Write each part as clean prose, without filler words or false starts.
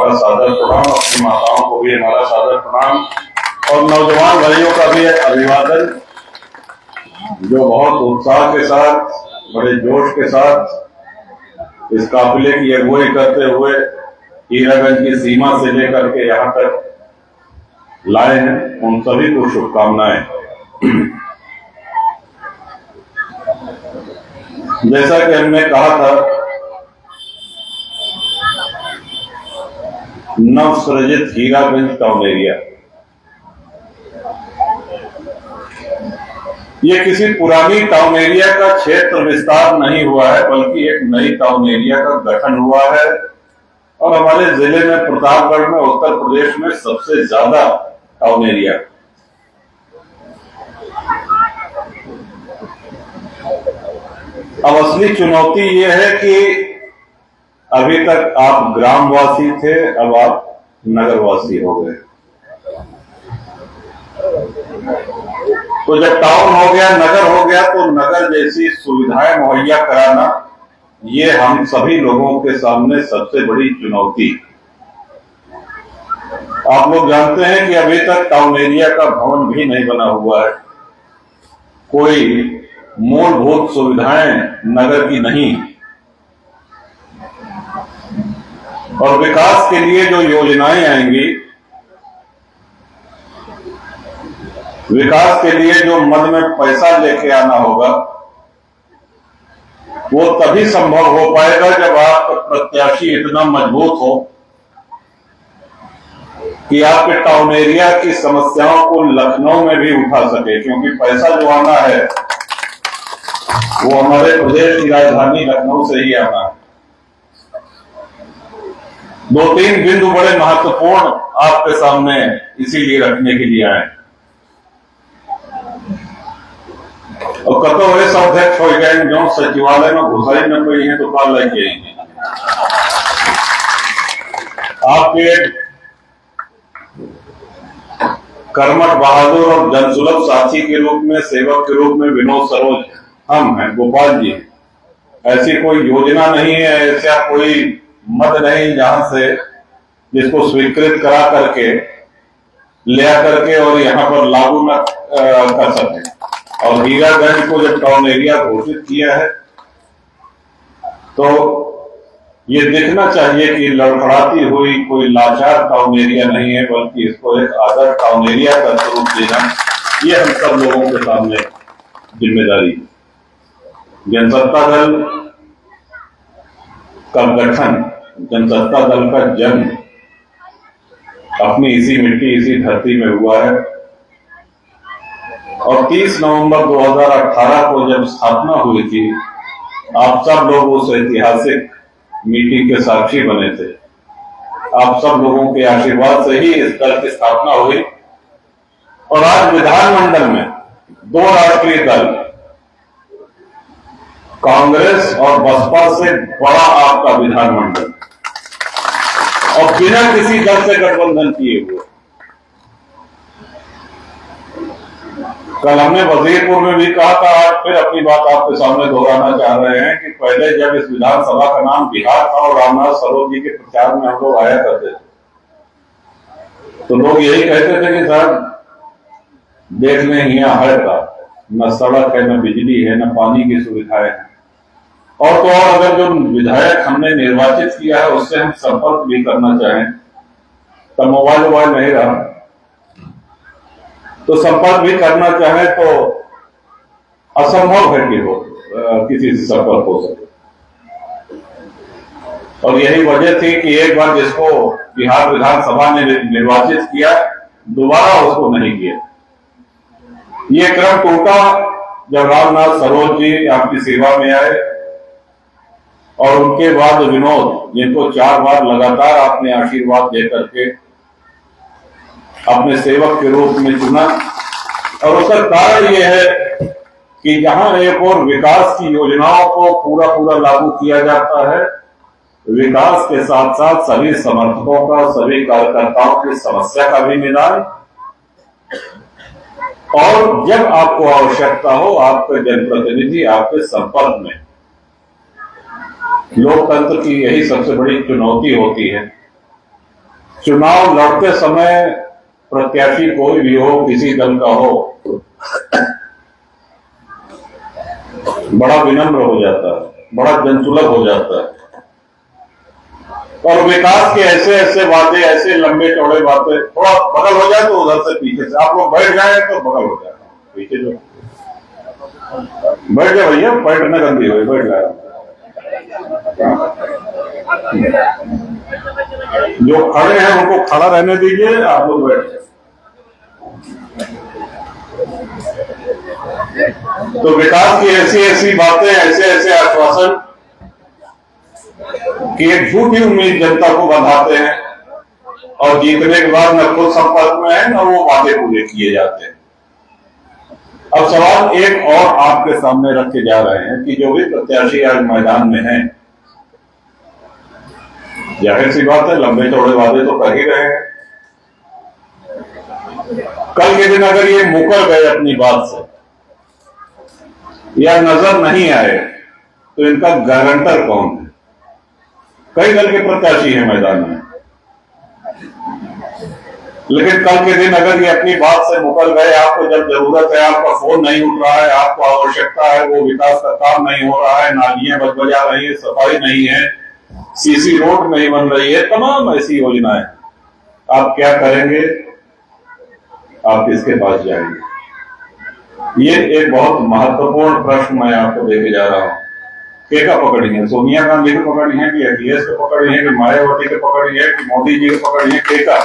हमारा सादर प्रणाम, अपनी माताओं को भी हमारा सादर प्रणाम और नौजवान भाइयों का भी अभिवादन, जो बहुत उत्साह के साथ, बड़े जोश के साथ इस काफिले की अगुवाई करते हुए हीरागंज की सीमा से लेकर के यहाँ तक लाए हैं। उन सभी को शुभकामनाएं। जैसा कि हमने कहा था, नवसृजित हीरागंज टाउन एरिया, ये किसी पुरानी टाउन एरिया का क्षेत्र विस्तार नहीं हुआ है, बल्कि एक नई टाउन एरिया का गठन हुआ है। और हमारे जिले में प्रतापगढ़ में उत्तर प्रदेश में सबसे ज्यादा टाउन एरिया। अब असली चुनौती ये है कि अभी तक आप ग्रामवासी थे, अब आप नगरवासी हो गए। तो जब टाउन हो गया, नगर हो गया, तो नगर जैसी सुविधाएं मुहैया कराना, ये हम सभी लोगों के सामने सबसे बड़ी चुनौती। आप लोग जानते हैं कि अभी तक टाउन एरिया का भवन भी नहीं बना हुआ है, कोई मूलभूत सुविधाएं नगर की नहीं। और विकास के लिए जो योजनाएं आएंगी, विकास के लिए जो मद में पैसा लेके आना होगा, वो तभी संभव हो पाएगा जब आपका प्रत्याशी इतना मजबूत हो कि आपके टाउन एरिया की समस्याओं को लखनऊ में भी उठा सके। क्योंकि पैसा जो आना है वो हमारे प्रदेश की राजधानी लखनऊ से ही आना है। दो तीन बिंदु बड़े महत्वपूर्ण आपके सामने इसीलिए रखने के लिए आए। और कतो ऐसा अध्यक्ष हो गए जो सचिवालय में घुसाई न कोई है तो काल लेके आएंगे। आपके कर्मठ, बहादुर और जनसुलभ साथी के रूप में, सेवक के रूप में विनोद सरोज हम हैं, गोपाल जी हैं। ऐसी कोई योजना नहीं है, ऐसा कोई मद नहीं जहां से जिसको स्वीकृत करा करके ले करके और यहाँ पर लागू न कर सके। और हीरागंज को जब टाउन एरिया घोषित किया है तो ये दिखना चाहिए कि लड़खड़ाती हुई कोई लाचार टाउन एरिया नहीं है, बल्कि इसको एक आदर्श टाउन एरिया का स्वरूप देना, ये हम सब लोगों के सामने जिम्मेदारी है। जनसत्ता दल का गठन, जनसत्ता दल का जन्म अपनी इसी मिट्टी, इसी धरती में हुआ है। और 30 नवंबर 2018 को जब स्थापना हुई थी, आप सब लोग उस ऐतिहासिक मीटिंग के साक्षी बने थे। आप सब लोगों के आशीर्वाद से ही इस दल की स्थापना हुई। और आज विधानमंडल में दो राष्ट्रीय दल, कांग्रेस और बसपा से बड़ा आपका विधानमंडल, और बिना किसी दल से गठबंधन किए हुए। कल हमने वजीरपुर में भी कहा था, आज फिर अपनी बात आपके सामने दोहराना चाह रहे हैं कि पहले जब इस विधानसभा का नाम बिहार था और रामनाथ सरोज जी के प्रचार में हम लोग आया करते थे, तो लोग यही कहते थे कि साहब देख लें यहाँ है का, न सड़क है, न बिजली है, न पानी की सुविधाएं है। और तो और अगर जो विधायक हमने निर्वाचित किया है उससे हम संपर्क भी करना चाहें, तब मोबाइल नहीं रहा, तो संपर्क भी करना चाहे तो असंभव है कि वो किसी से संपर्क हो सके। और यही वजह थी कि एक बार जिसको बिहार विधानसभा ने निर्वाचित किया, दोबारा उसको नहीं किया। ये क्रम टूटा जब रामनाथ सरोज जी आपकी सेवा में आए, और उनके बाद विनोद, जिनको 4 बार लगातार आपने आशीर्वाद दे करके अपने सेवक के रूप में चुना। और उसका कारण यह है कि जहां एक और विकास की योजनाओं को पूरा लागू किया जाता है, विकास के साथ साथ सभी समर्थकों का, सभी कार्यकर्ताओं की समस्या का भी निदान। और जब आपको आवश्यकता हो, आपके जनप्रतिनिधि आपके संपर्क में। लोकतंत्र की यही सबसे बड़ी चुनौती होती है चुनाव लड़ते समय प्रत्याशी कोई भी हो, किसी दल का हो, बड़ा विनम्र हो जाता है, बड़ा जनसुलभ हो जाता है और विकास के ऐसे ऐसे वादे, ऐसे लंबे चौड़े बातें, थोड़ा बगल हो जाए तो उधर से पीछे से आप लोग बैठ जाए तो बगल हो जाए, पीछे जो बैठ जाए भैया, बैठना गंदी हो, बैठ जाए, जो खड़े हैं उनको खड़ा रहने दीजिए, आप लोग बैठ जाए। तो विकास की ऐसी ऐसी बातें, ऐसे ऐसे आश्वासन कि एक झूठी उम्मीद जनता को बंधाते हैं और जीतने के बाद न खुद संपर्क में है, न वो वादे पूरे किए जाते हैं। अब सवाल एक और आपके सामने रख के जा रहे हैं कि जो भी प्रत्याशी आज मैदान में हैं, जाहिर सी बात है लंबे चौड़े वादे तो कर ही रहे हैं। कल के दिन अगर ये मुकर गए अपनी बात से या नजर नहीं आए तो इनका गारंटर कौन है? कई दल के प्रत्याशी हैं मैदान में, लेकिन कल के दिन अगर ये अपनी बात से मुकर गए, आपको जब जरूरत है, आपका फोन नहीं उठ रहा है, आपको आवश्यकता है, वो विकास का काम नहीं हो रहा है, नालियां बजबजा रही है, सफाई नहीं है, सीसी रोड नहीं बन रही है, तमाम ऐसी योजनाएं, आप क्या करेंगे? आप किसके पास जाएंगे? ये एक बहुत महत्वपूर्ण प्रश्न मैं आपको देके जा रहा हूं। केका पकड़ी है? सोनिया गांधी को पकड़ी है कि अखिलेश को पकड़ी है कि मायावती को पकड़ी है कि मोदी जी को पकड़ी है? केका।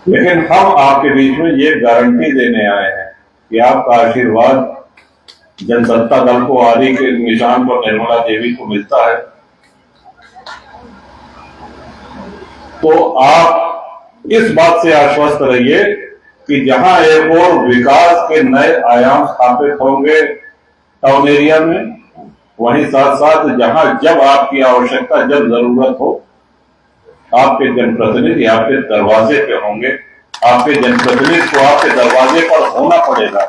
लेकिन हम आपके बीच में ये गारंटी देने आए हैं कि आपका आशीर्वाद जनसत्ता दल को आरी के निशान पर निर्मला देवी को मिलता है, तो आप इस बात से आश्वस्त रहिए कि जहां एक और विकास के नए आयाम स्थापित होंगे टाउन एरिया में, वहीं साथ साथ जहां जब आपकी आवश्यकता, जब जरूरत हो, आपके जनप्रतिनिधि आपके दरवाजे पे होंगे। आपके जनप्रतिनिधि को आपके दरवाजे पर होना पड़ेगा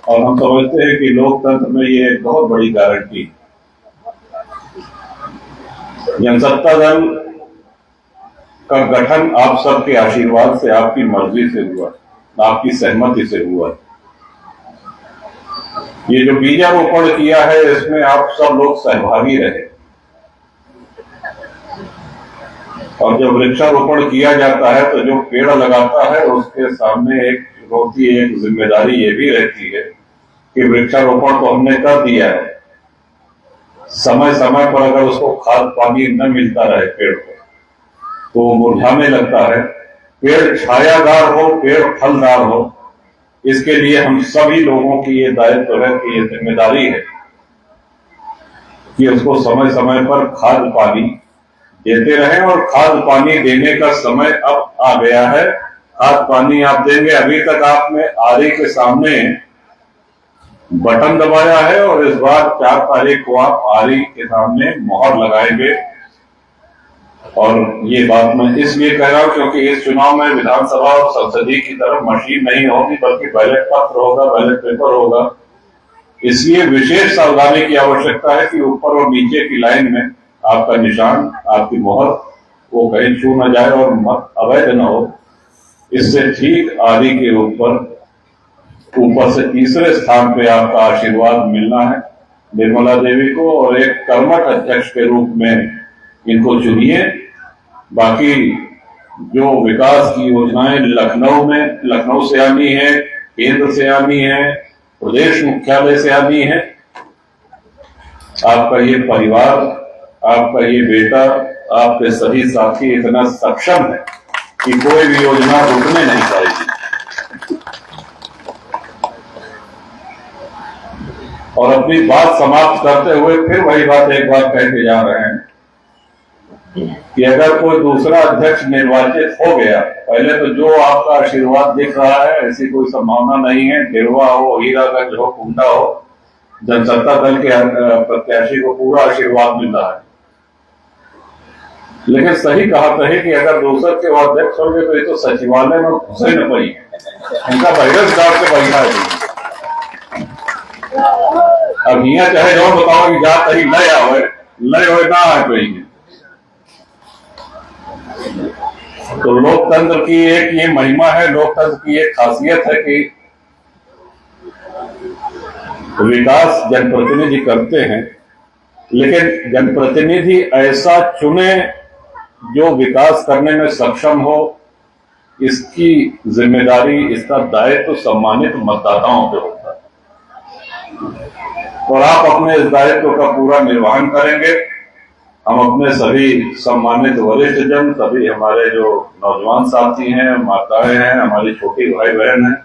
और हम समझते हैं कि लोकतंत्र में ये एक बहुत बड़ी गारंटी। जनसत्ता दल का गठन आप सबके आशीर्वाद से, आपकी मर्जी से हुआ, आपकी सहमति से हुआ। ये जो बीजारोपण किया है, इसमें आप सब लोग सहभागी रहे और जब वृक्षारोपण किया जाता है तो जो पेड़ लगाता है उसके सामने एक जिम्मेदारी ये भी रहती है कि वृक्षारोपण तो हमने कर दिया है, समय समय पर अगर उसको खाद पानी न मिलता रहे पेड़ को तो वो मुरझाने लगता है। पेड़ छायादार हो, पेड़ फलदार हो, इसके लिए हम सभी लोगों की ये दायित्व है कि ये जिम्मेदारी है कि उसको समय समय पर खाद पानी देते रहें और खाद पानी देने का समय अब आ गया है। खाद पानी आप देंगे, अभी तक आपने आरी के सामने बटन दबाया है और इस बार 4 तारीख को आप आरी के सामने मोहर लगाएंगे। और ये बात मैं इसलिए कह रहा हूं क्योंकि इस चुनाव में विधानसभा और संसदीय की तरफ मशीन नहीं होगी, बल्कि बैलेट पत्र होगा, बैलेट पेपर होगा। इसलिए विशेष सावधानी की आवश्यकता है कि ऊपर और नीचे की लाइन में आपका निशान, आपकी मोहर वो कहीं छू न जाए और मत अवैध न हो। इससे ठीक आदि के ऊपर से तीसरे स्थान पे आपका आशीर्वाद मिलना है निर्मला देवी को, और एक कर्मठ अध्यक्ष के रूप में इनको चुनिए। बाकी जो विकास की योजनाएं लखनऊ से आनी है, केंद्र से आनी है, प्रदेश मुख्यालय से आनी है, आपका ये परिवार, आपका ये बेटा, आपके सभी साथी इतना सक्षम है कि कोई भी योजना रुकने नहीं पाएगी। और अपनी बात समाप्त करते हुए फिर वही बात एक बार कह के जा रहे हैं कि अगर कोई दूसरा अध्यक्ष निर्वाचित हो गया, पहले तो जो आपका आशीर्वाद दिख रहा है ऐसी कोई संभावना नहीं है। गिरवा हो, हीरागंज हो, कुंडा हो, जनसत्ता दल के प्रत्याशी को पूरा आशीर्वाद मिल रहा है। लेकिन सही कहा है कि अगर दूसरे के अध्यक्ष होंगे तो ये तो सचिवालय में घुसे न पाई, इनका वायरस डाल के बैठा है। अब यहाँ चाहे जो बताओ कि जा कहीं लय हो ना है कोई, तो लोकतंत्र की एक ये महिमा है, लोकतंत्र की एक खासियत है कि विकास जनप्रतिनिधि करते हैं, लेकिन जनप्रतिनिधि ऐसा चुने जो विकास करने में सक्षम हो। इसकी जिम्मेदारी, इसका दायित्व सम्मानित मतदाताओं पे होता है और आप अपने इस दायित्व का पूरा निर्वहन करेंगे। हम अपने सभी सम्मानित वरिष्ठजन, सभी हमारे जो नौजवान साथी हैं, माताएं हैं, हमारी छोटी भाई बहन हैं,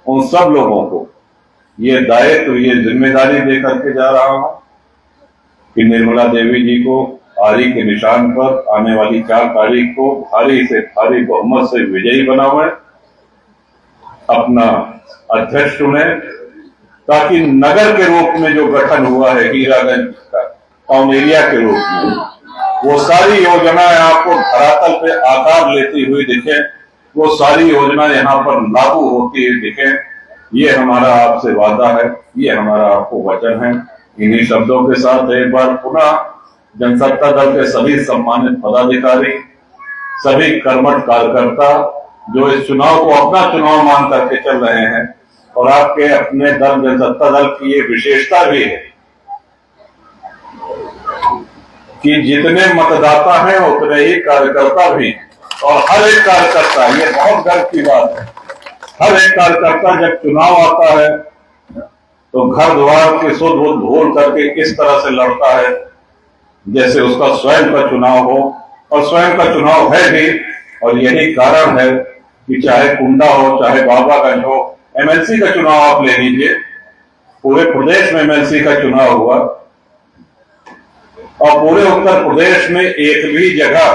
उन सब लोगों को ये दायित्व, ये जिम्मेदारी दे करके जा रहा हूं कि निर्मला देवी जी को आरी के निशान पर आने वाली 4 तारीख को भारी से भारी बहुमत से विजयी बनावें, अपना अध्यक्ष चुने, ताकि नगर के रूप में जो गठन हुआ है हीरागंज का, टाउन एरिया के रूप में, वो सारी योजनाएं आपको धरातल पे आकार लेती हुई दिखे, वो सारी योजनाएं यहाँ पर लागू होती हुई दिखे। ये हमारा आपसे वादा है, ये हमारा आपको वचन है। इन्हीं शब्दों के साथ एक बार पुनः जनसत्ता दल के सभी सम्मानित पदाधिकारी, सभी कर्मठ कार्यकर्ता जो इस चुनाव को अपना चुनाव मान करके चल रहे हैं, और आपके अपने दल जनसत्ता दल की ये विशेषता भी है कि जितने मतदाता हैं उतने ही कार्यकर्ता भी, और हर एक कार्यकर्ता, ये बहुत गर्व की बात है, हर एक कार्यकर्ता जब चुनाव आता है तो घर द्वार की सुध बुध भूल करके इस तरह से लड़ता है जैसे उसका स्वयं का चुनाव हो, और स्वयं का चुनाव है भी। और यही कारण है कि चाहे कुंडा हो, चाहे बाबागंज हो, एमएलसी का चुनाव आप ले लीजिए, पूरे प्रदेश में एमएलसी का चुनाव हुआ और पूरे उत्तर प्रदेश में एक भी जगह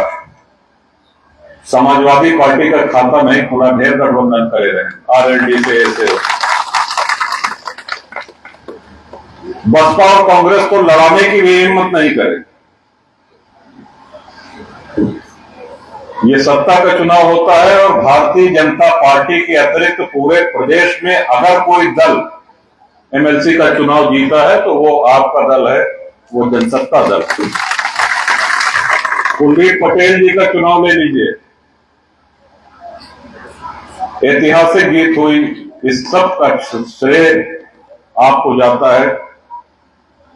समाजवादी पार्टी का खाता नहीं खुला, ढेर गठबंधन करे रहे आरएलडी से ऐसे। बसपा और कांग्रेस को लड़ाने की भी हिम्मत नहीं करे। ये सत्ता का चुनाव होता है और भारतीय जनता पार्टी के अतिरिक्त पूरे प्रदेश में अगर कोई दल एमएलसी का चुनाव जीता है तो वो आपका दल है, वो जनसत्ता दल। कुलदीप पटेल जी का चुनाव ले लीजिए, ऐतिहासिक जीत हुई, इस सब का श्रेय आपको जाता है,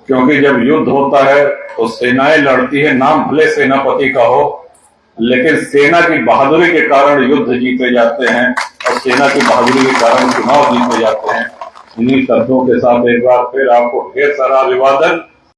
क्योंकि जब युद्ध होता है तो सेनाएं लड़ती है, नाम भले सेनापति का हो, लेकिन सेना की बहादुरी के कारण युद्ध जीते जाते हैं और सेना की बहादुरी के कारण चुनाव जीते जाते हैं। इन्हीं शब्दों के साथ एक बार फिर आपको ढेर सारा अभिवादन।